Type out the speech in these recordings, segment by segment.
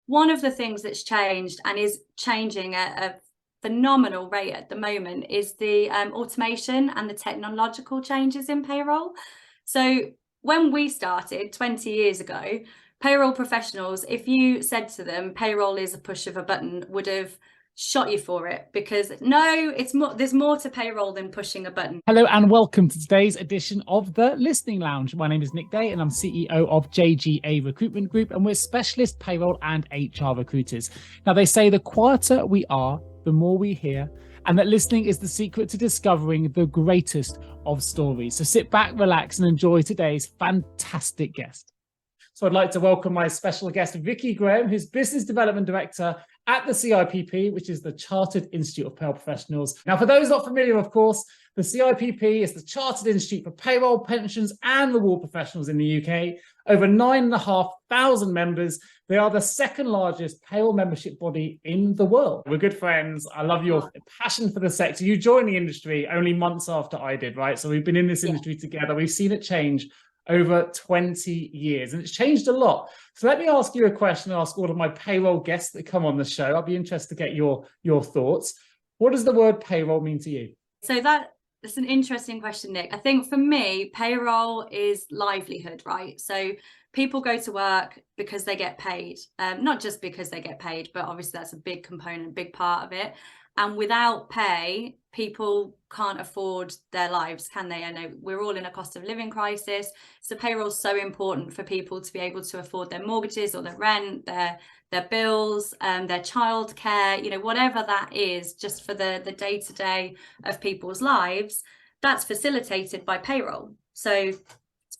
one of the things that's changed and is changing at a phenomenal rate at the moment is the automation and the technological changes in payroll. So when we started 20 years ago, payroll professionals, if you said to them payroll is a push of a button, would have shot you for it, because no, there's more to payroll than pushing a button. Hello and welcome to today's edition of the Listening Lounge. My name is Nick Day and I'm CEO of JGA Recruitment Group, and we're specialist payroll and HR recruiters. Now, they say the quieter we are, the more we hear, and that listening is the secret to discovering the greatest of stories. So sit back, relax, and enjoy today's fantastic guest. So I'd like to welcome my special guest, Vickie Graham, who's Business Development Director at the CIPP, which is the Chartered Institute of Payroll Professionals. Now, for those not familiar, of course, the CIPP is the Chartered Institute for Payroll, Pensions and Reward Professionals in the UK. Over 9,500 members. They are the second largest payroll membership body in the world. We're good friends. I love your passion for the sector. You joined the industry only months after I did, right? So we've been in this industry together. We've seen it change over 20 years, and it's changed a lot. So let me ask you a question. I ask all of my payroll guests that come on the show. I'll be interested to get your thoughts. What does the word payroll mean to you? So that's an interesting question, Nick. I think for me, payroll is livelihood, right? So people go to work because they get paid, not just because they get paid, but obviously that's a big component, big part of it. And without pay, people can't afford their lives, can they? I know we're all in a cost of living crisis. So payroll is so important for people to be able to afford their mortgages or their rent, their bills, their childcare, whatever that is, just for the day-to-day of people's lives, that's facilitated by payroll. So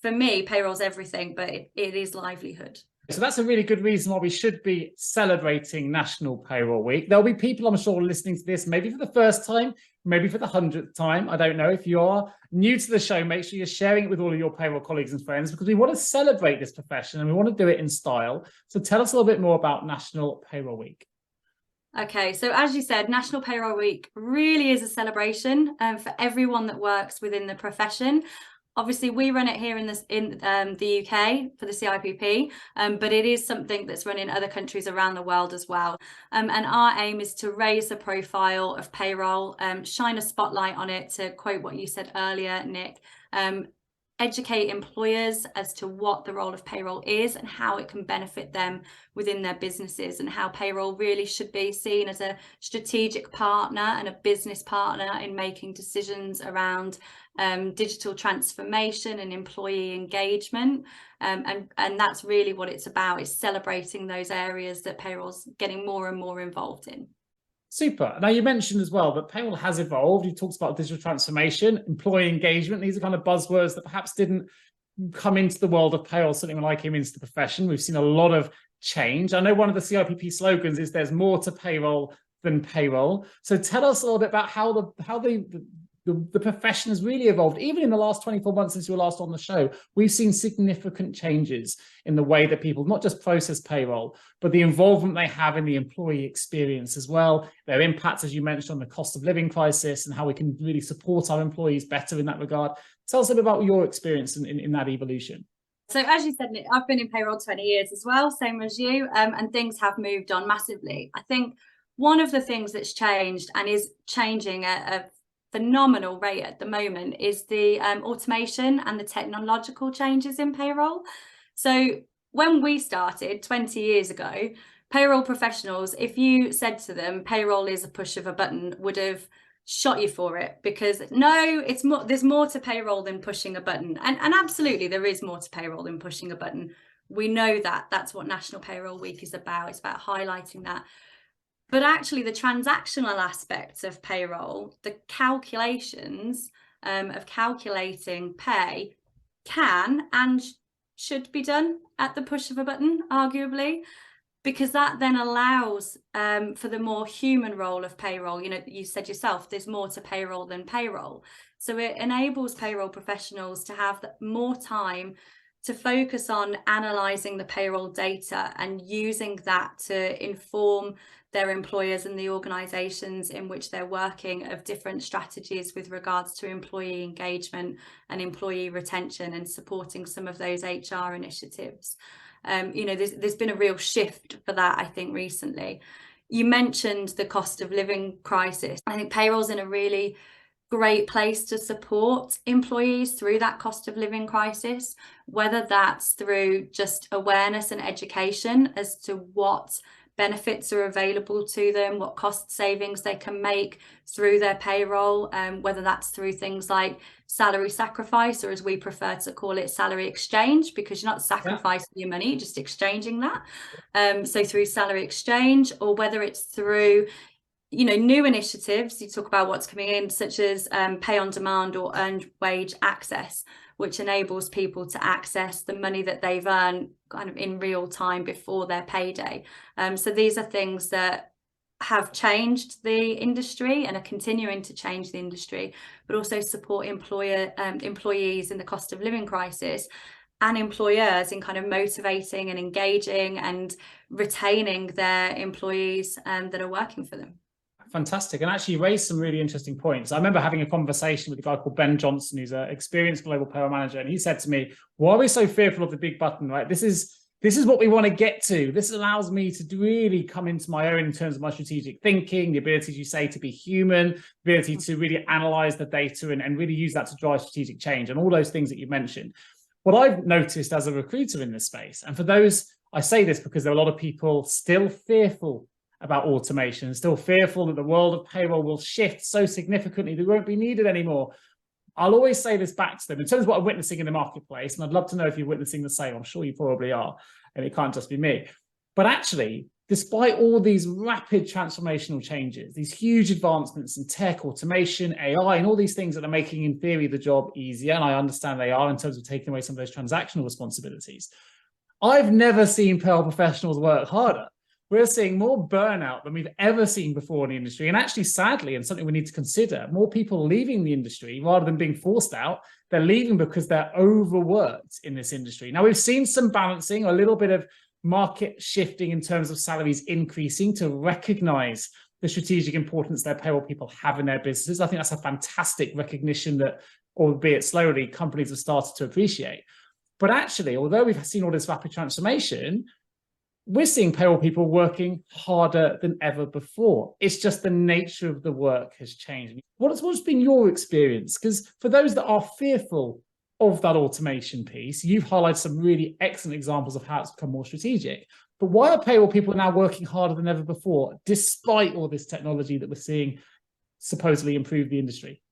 for me, payroll's everything, but it is livelihood. So that's a really good reason why we should be celebrating National Payroll Week. There'll be people, I'm sure, listening to this maybe for the first time, maybe for the 100th time. I don't know. If you are new to the show, make sure you're sharing it with all of your payroll colleagues and friends, because we want to celebrate this profession and we want to do it in style. So tell us a little bit more about National Payroll Week. Okay, so as you said, National Payroll Week really is a celebration for everyone that works within the profession. Obviously, we run it here in the UK for the CIPP, but it is something that's run in other countries around the world as well. And our aim is to raise the profile of payroll, shine a spotlight on it, to quote what you said earlier, Nick, educate employers as to what the role of payroll is and how it can benefit them within their businesses, and how payroll really should be seen as a strategic partner and a business partner in making decisions around digital transformation and employee engagement. And that's really what it's about, is celebrating those areas that payroll's getting more and more involved in. Super. Now, you mentioned as well that payroll has evolved. You talked about digital transformation, employee engagement. These are kind of buzzwords that perhaps didn't come into the world of payroll, certainly when I came into the profession. We've seen a lot of change. I know one of the CIPP slogans is "there's more to payroll than payroll." So tell us a little bit about how the profession has really evolved. Even in the last 24 months since you were last on the show, we've seen significant changes in the way that people not just process payroll, but the involvement they have in the employee experience as well. Their impact, as you mentioned, on the cost of living crisis and how we can really support our employees better in that regard. Tell us a bit about your experience in that evolution. So as you said, Nick, I've been in payroll 20 years as well, same as you, and things have moved on massively. I think one of the things that's changed and is changing at a phenomenal rate at the moment is the automation and the technological changes in payroll. So when we started 20 years ago, payroll professionals, if you said to them payroll is a push of a button, would have shot you for it, because no, there's more to payroll than pushing a button. And absolutely there is more to payroll than pushing a button. We know that. That's what National Payroll Week is about. It's about highlighting that. But actually, the transactional aspects of payroll, the calculations of calculating pay, can and should be done at the push of a button, arguably, because that then allows for the more human role of payroll. You said yourself, there's more to payroll than payroll. So it enables payroll professionals to have more time to focus on analysing the payroll data and using that to inform their employers and the organisations in which they're working of different strategies with regards to employee engagement and employee retention, and supporting some of those HR initiatives. There's been a real shift for that, I think, recently. You mentioned the cost of living crisis. I think payroll's in a really great place to support employees through that cost of living crisis, whether that's through just awareness and education as to what benefits are available to them, what cost savings they can make through their payroll, whether that's through things like salary sacrifice, or as we prefer to call it, salary exchange, because you're not sacrificing your money, you're just exchanging that. So through salary exchange, or whether it's through new initiatives. You talk about what's coming in, such as pay on demand or earned wage access, which enables people to access the money that they've earned kind of in real time before their payday. So these are things that have changed the industry and are continuing to change the industry, but also support employees in the cost of living crisis, and employers in kind of motivating and engaging and retaining their employees that are working for them. Fantastic. And actually raised some really interesting points. I remember having a conversation with a guy called Ben Johnson, who's an experienced global payroll manager. And he said to me, why are we so fearful of the big button, right? This is what we want to get to. This allows me to really come into my own in terms of my strategic thinking, the ability, as you say, to be human, the ability to really analyze the data and really use that to drive strategic change and all those things that you mentioned. What I've noticed as a recruiter in this space, and for those, I say this because there are a lot of people still fearful about automation, still fearful that the world of payroll will shift so significantly they won't be needed anymore. I'll always say this back to them in terms of what I'm witnessing in the marketplace, and I'd love to know if you're witnessing the same. I'm sure you probably are, and it can't just be me. But actually, despite all these rapid transformational changes, these huge advancements in tech, automation, AI, and all these things that are making, in theory, the job easier, and I understand they are in terms of taking away some of those transactional responsibilities, I've never seen payroll professionals work harder. We're seeing more burnout than we've ever seen before in the industry. And actually, sadly, and something we need to consider, more people leaving the industry rather than being forced out, they're leaving because they're overworked in this industry. Now, we've seen some balancing, a little bit of market shifting in terms of salaries increasing to recognize the strategic importance their payroll people have in their businesses. I think that's a fantastic recognition that, albeit slowly, companies have started to appreciate. But actually, although we've seen all this rapid transformation, we're seeing payroll people working harder than ever before. It's just the nature of the work has changed. What's been your experience? Because for those that are fearful of that automation piece, you've highlighted some really excellent examples of how it's become more strategic. But why are payroll people now working harder than ever before, despite all this technology that we're seeing supposedly improve the industry?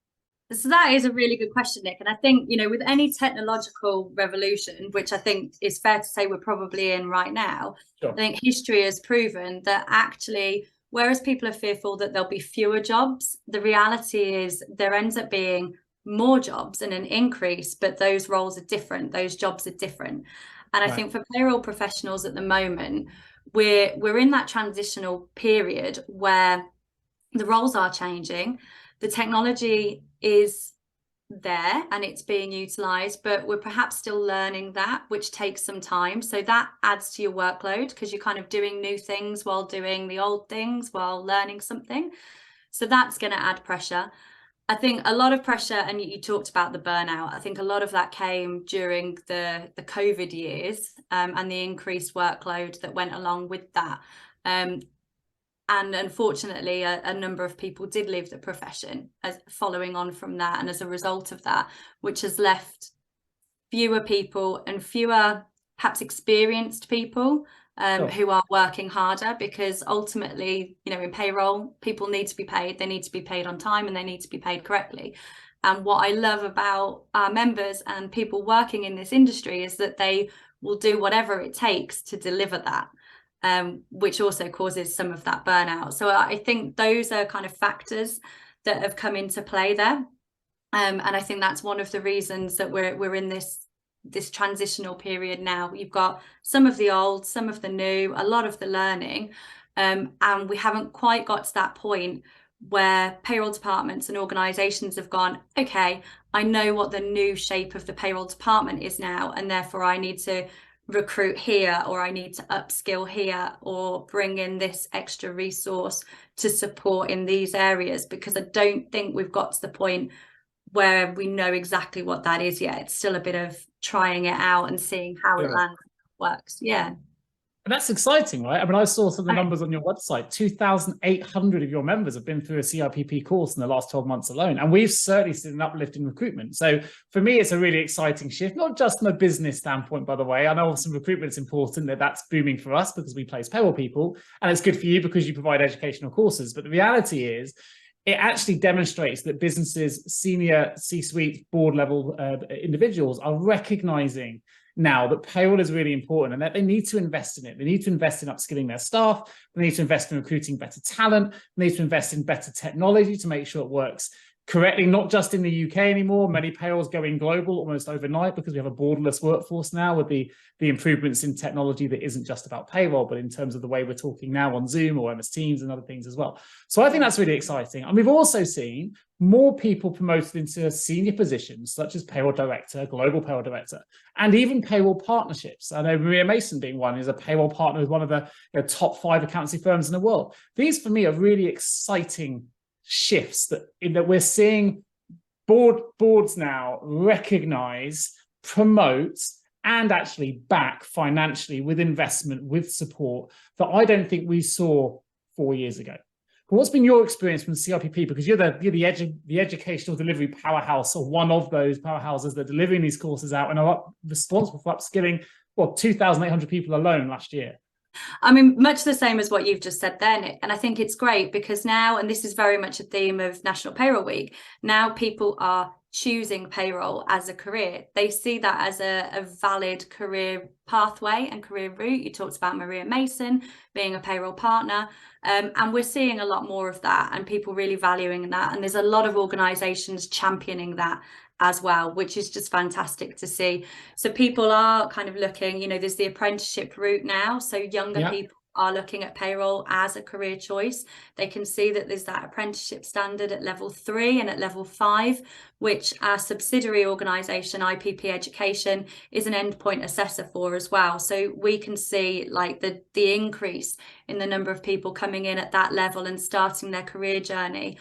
So that is a really good question, Nick. And I think, with any technological revolution, which I think is fair to say we're probably in right now, sure. I think history has proven that actually, whereas people are fearful that there'll be fewer jobs, the reality is there ends up being more jobs and an increase, but those roles are different, those jobs are different. And I think for payroll professionals at the moment, we're in that transitional period where the roles are changing, the technology is there and it's being utilized, but we're perhaps still learning that, which takes some time. So that adds to your workload because you're kind of doing new things while doing the old things while learning something. So that's going to add pressure. I think a lot of pressure, and you talked about the burnout, I think a lot of that came during the COVID years and the increased workload that went along with that. And unfortunately, a number of people did leave the profession as following on from that. And as a result of that, which has left fewer people and fewer perhaps experienced people who are working harder, because ultimately, in payroll, people need to be paid. They need to be paid on time and they need to be paid correctly. And what I love about our members and people working in this industry is that they will do whatever it takes to deliver that. Which also causes some of that burnout. So I think those are kind of factors that have come into play there. And I think that's one of the reasons that we're in this transitional period now. You've got some of the old, some of the new, a lot of the learning. And we haven't quite got to that point where payroll departments and organizations have gone, okay, I know what the new shape of the payroll department is now, and therefore I need to recruit here, or I need to upskill here, or bring in this extra resource to support in these areas, because I don't think we've got to the point where we know exactly what that is yet. It's still a bit of trying it out and seeing how it lands. works. Yeah. And that's exciting, right? I mean, I saw some of the numbers on your website. 2,800 of your members have been through a CIPP course in the last 12 months alone. And we've certainly seen an uplift in recruitment. So for me, it's a really exciting shift, not just from a business standpoint, by the way. I know some recruitment is important, that's booming for us because we place payroll people. And it's good for you because you provide educational courses. But the reality is, it actually demonstrates that businesses, senior C-suite, board level individuals are recognizing now that payroll is really important and that they need to invest in it. They need to invest in upskilling their staff. They need to invest in recruiting better talent. They need to invest in better technology to make sure it works correctly, not just in the UK anymore. Many payrolls going global almost overnight because we have a borderless workforce now with the improvements in technology that isn't just about payroll, but in terms of the way we're talking now on Zoom or MS Teams and other things as well. So I think that's really exciting. And we've also seen more people promoted into senior positions, such as payroll director, global payroll director, and even payroll partnerships. I know Maria Mason being one is a payroll partner with one of the top 5 accountancy firms in the world. These for me are really exciting shifts that we're seeing boards now recognize, promote, and actually back financially with investment, with support that I don't think we saw 4 years ago. But what's been your experience from CIPP? Because you're the educational delivery powerhouse, or one of those powerhouses that are delivering these courses out and are responsible for upskilling 2,800 people alone last year. I mean, much the same as what you've just said there, Nick. And I think it's great because now, and this is very much a theme of National Payroll Week, now people are choosing payroll as a career. They see that as a valid career pathway and career route. You talked about Maria Mason being a payroll partner, and we're seeing a lot more of that and people really valuing that. And there's a lot of organisations championing that as well, which is just fantastic to see. So people are kind of looking, there's the apprenticeship route now. So younger people are looking at payroll as a career choice. They can see that there's that apprenticeship standard at level 3 and at level 5, which our subsidiary organisation, IPP Education, is an endpoint assessor for as well. So we can see like the increase in the number of people coming in at that level and starting their career journey,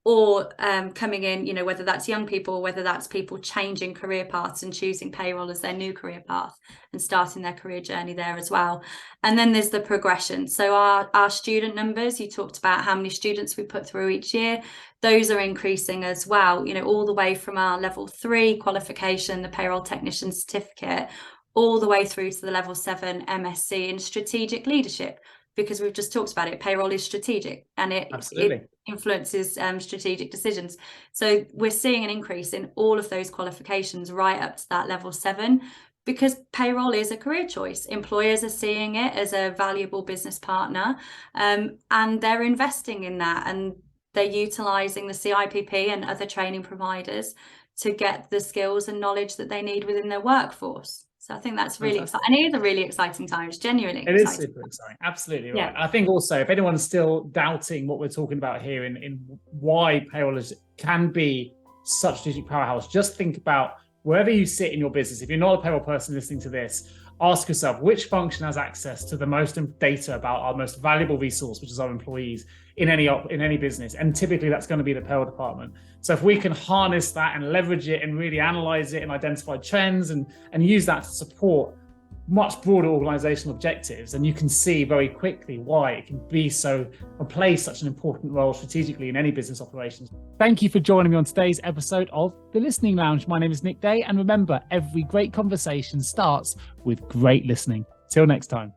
or coming in, whether that's young people, or whether that's people changing career paths and choosing payroll as their new career path and starting their career journey there as well. And then there's the progression. So our student numbers, you talked about how many students we put through each year, those are increasing as well, all the way from our level 3 qualification, the payroll technician certificate, all the way through to the level 7 MSc in strategic leadership. Because we've just talked about it, payroll is strategic and it influences strategic decisions. So we're seeing an increase in all of those qualifications right up to that level 7, because payroll is a career choice. Employers are seeing it as a valuable business partner, and they're investing in that, and they're utilising the CIPP and other training providers to get the skills and knowledge that they need within their workforce. So I think that's really exciting. And it is a really exciting time. It's genuinely exciting. It is super exciting. Absolutely right. I think also, if anyone's still doubting what we're talking about here in why payroll can be such a strategic powerhouse, just think about wherever you sit in your business. If you're not a payroll person listening to this, ask yourself which function has access to the most data about our most valuable resource, which is our employees in any business. And typically that's going to be the payroll department. So if we can harness that and leverage it and really analyze it and identify trends and use that to support much broader organizational objectives, and you can see very quickly why it can be play such an important role strategically in any business operations. Thank you for joining me on today's episode of The Listening Lounge. My name is Nick Day, and remember, every great conversation starts with great listening. Till next time.